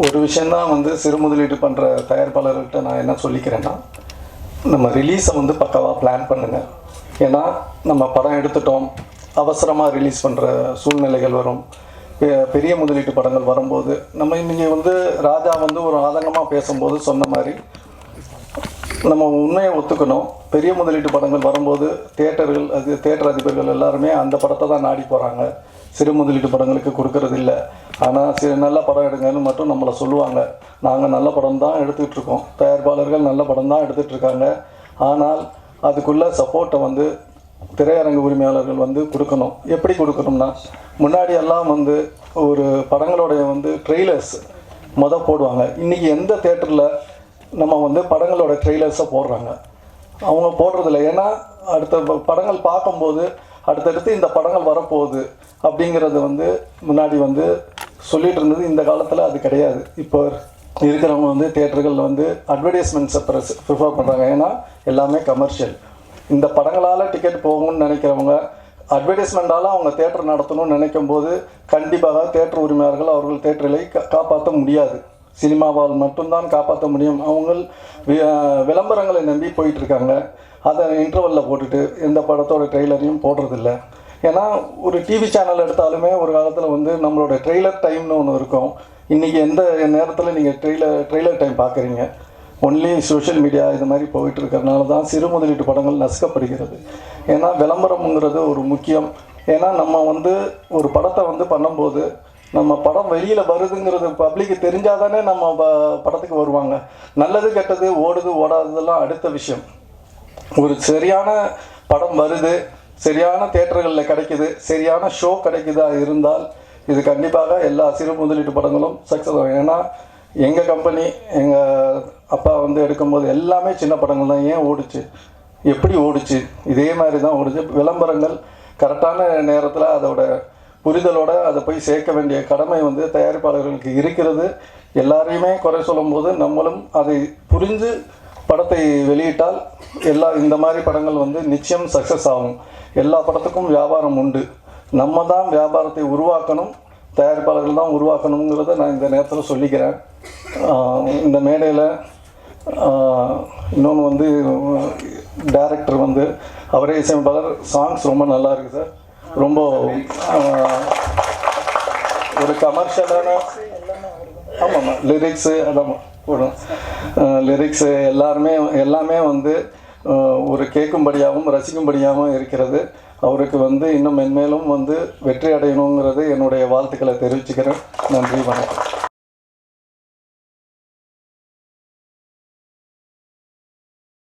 ஒரு விஷயந்தான் வந்து சிறு முதலீடு பண்ணுற தயாரிப்பாளர்கிட்ட நான் என்ன சொல்லிக்கிறேன்னா, நம்ம ரிலீஸை வந்து பக்காவாக பிளான் பண்ணுங்கள். ஏன்னா நம்ம படம் எடுத்துட்டோம், அவசரமாக ரிலீஸ் பண்ணுற சூழ்நிலைகள் வரும். பெரிய முதலீட்டு படங்கள் வரும்போது நம்ம இன்றைக்கி வந்து ராஜா வந்து ஒரு ஆதங்கமாக பேசும்போது சொன்ன மாதிரி நம்ம உண்மையை ஒத்துக்கணும். பெரிய முதலீட்டு படங்கள் வரும்போது தியேட்டர் அதிபர்கள் எல்லாருமே அந்த படத்தை தான் நாடி போகிறாங்க, சிறு முதலீட்டு படங்களுக்கு கொடுக்கறது இல்லை. ஆனால் நல்ல படம் எடுங்கன்னு மட்டும் நம்மளை சொல்லுவாங்க. நாங்கள் நல்ல படம் தான் எடுத்துக்கிட்டு இருக்கோம், தயாரிப்பாளர்கள் நல்ல படம் தான் எடுத்துகிட்ருக்காங்க. ஆனால் அதுக்குள்ளே சப்போர்ட்டை வந்து திரையரங்கு உரிமையாளர்கள் வந்து கொடுக்கணும். எப்படி கொடுக்கணும்னா, முன்னாடியெல்லாம் வந்து ஒரு படங்களுடைய வந்து ட்ரெய்லர்ஸ் போடுவாங்க. இன்றைக்கி எந்த தேட்டரில் நம்ம வந்து படங்களோட ட்ரெய்லர்ஸை போடுறாங்க? அவங்க போடுறதில்ல. ஏன்னா அடுத்த படங்கள் பார்க்கும்போது அடுத்தடுத்து இந்த படங்கள் வரப்போகுது அப்படிங்கிறது வந்து முன்னாடி வந்து சொல்லிகிட்டு இருந்தது. இந்த காலத்தில் அது கிடையாது. இப்போ இருக்கிறவங்க வந்து தியேட்டர்களில் வந்து அட்வர்டைஸ்மெண்ட்ஸை ப்ரிஃபர் பண்ணுறாங்க. ஏன்னா எல்லாமே கமர்ஷியல். இந்த படங்களால் டிக்கெட் போகணும்னு நினைக்கிறவங்க அட்வர்டைஸ்மெண்ட்டால் அவங்க தேட்டர் நடத்தணும்னு நினைக்கும் போது கண்டிப்பாக தேட்டர் உரிமையாளர்கள் அவர்கள் தேட்டர்களை காப்பாற்ற முடியாது. சினிமாவால் மட்டும்தான் காப்பாற்ற முடியும். அவங்க விளம்பரங்களை நம்பி போயிட்டுருக்காங்க. அதை இன்டர்வலில் போட்டுட்டு எந்த படத்தோட ட்ரெய்லரையும் போடுறதில்ல. ஏன்னா ஒரு டிவி சேனல் எடுத்தாலுமே ஒரு காலத்தில் வந்து நம்மளோட ட்ரெய்லர் டைம்னு ஒன்று இருக்கும். இன்றைக்கி எந்த நேரத்தில் நீங்கள் ட்ரெய்லர் டைம் பார்க்குறீங்க? ஒன்லி சோஷியல் மீடியா இது மாதிரி போயிட்டு இருக்கிறதுனால தான் சிறு முதலீட்டு படங்கள் நசுக்கப்படுகிறது. ஏன்னா விளம்பரம்ங்கிறது ஒரு முக்கியம். ஏன்னா நம்ம வந்து ஒரு படத்தை வந்து பண்ணும்போது நம்ம படம் வெளியில் வருதுங்கிறது பப்ளிக்கு தெரிஞ்சால் தானே நம்ம படத்துக்கு வருவாங்க. நல்லது கெட்டது ஓடுது ஓடாததெல்லாம் அடுத்த விஷயம். ஒரு சரியான படம் வருது, சரியான தியேட்டர்களில் கிடைக்குது, சரியான ஷோ கிடைக்குதா இருந்தால் இது கண்டிப்பாக எல்லா சிறு முதலீட்டு படங்களும் சக்ஸஸ் ஆகும். ஏன்னா எங்கள் கம்பெனி எங்கள் அப்பா வந்து எடுக்கும்போது எல்லாமே சின்ன படங்கள் தான். ஏன் ஓடிச்சு, எப்படி ஓடிச்சு? இதே மாதிரி தான் ஓடிச்சு. விளம்பரங்கள் கரெக்டான நேரத்தில் அதோட புரிதலோடு அதை போய் சேர்க்க வேண்டிய கடமை வந்து தயாரிப்பாளர்களுக்கு இருக்கிறது. எல்லாரையுமே குறை சொல்லும்போது நம்மளும் அதை புரிஞ்சு படத்தை வெளியிட்டால் இந்த மாதிரி படங்கள் வந்து நிச்சயம் சக்ஸஸ் ஆகும். எல்லா படத்துக்கும் வியாபாரம் உண்டு. நம்ம தான் வியாபாரத்தை உருவாக்கணும், தயாரிப்பாளர்கள் தான் உருவாக்கணுங்கிறத நான் இந்த நேரத்தில் சொல்லிக்கிறேன். இந்த மேடையில் இன்னொன்று வந்து டைரக்டர் வந்து அவரே இசையமைப்பாளர். சாங்ஸ் ரொம்ப நல்லா இருக்குது சார். ரொம்ப ஒரு கமர்ஷியலான ஆமாம்மா லிரிக்ஸு அதான் போடும். லிரிக்ஸு எல்லாமே வந்து ஒரு கேட்கும்படியாகவும் ரசிக்கும்படியாகவும் இருக்கிறது. அவருக்கு வந்து இன்னும் மென்மேலும் வந்து வெற்றி அடையணுங்கிறது என்னுடைய வாழ்த்துக்களை தெரிவிச்சுக்கிறேன். நன்றி, வணக்கம்.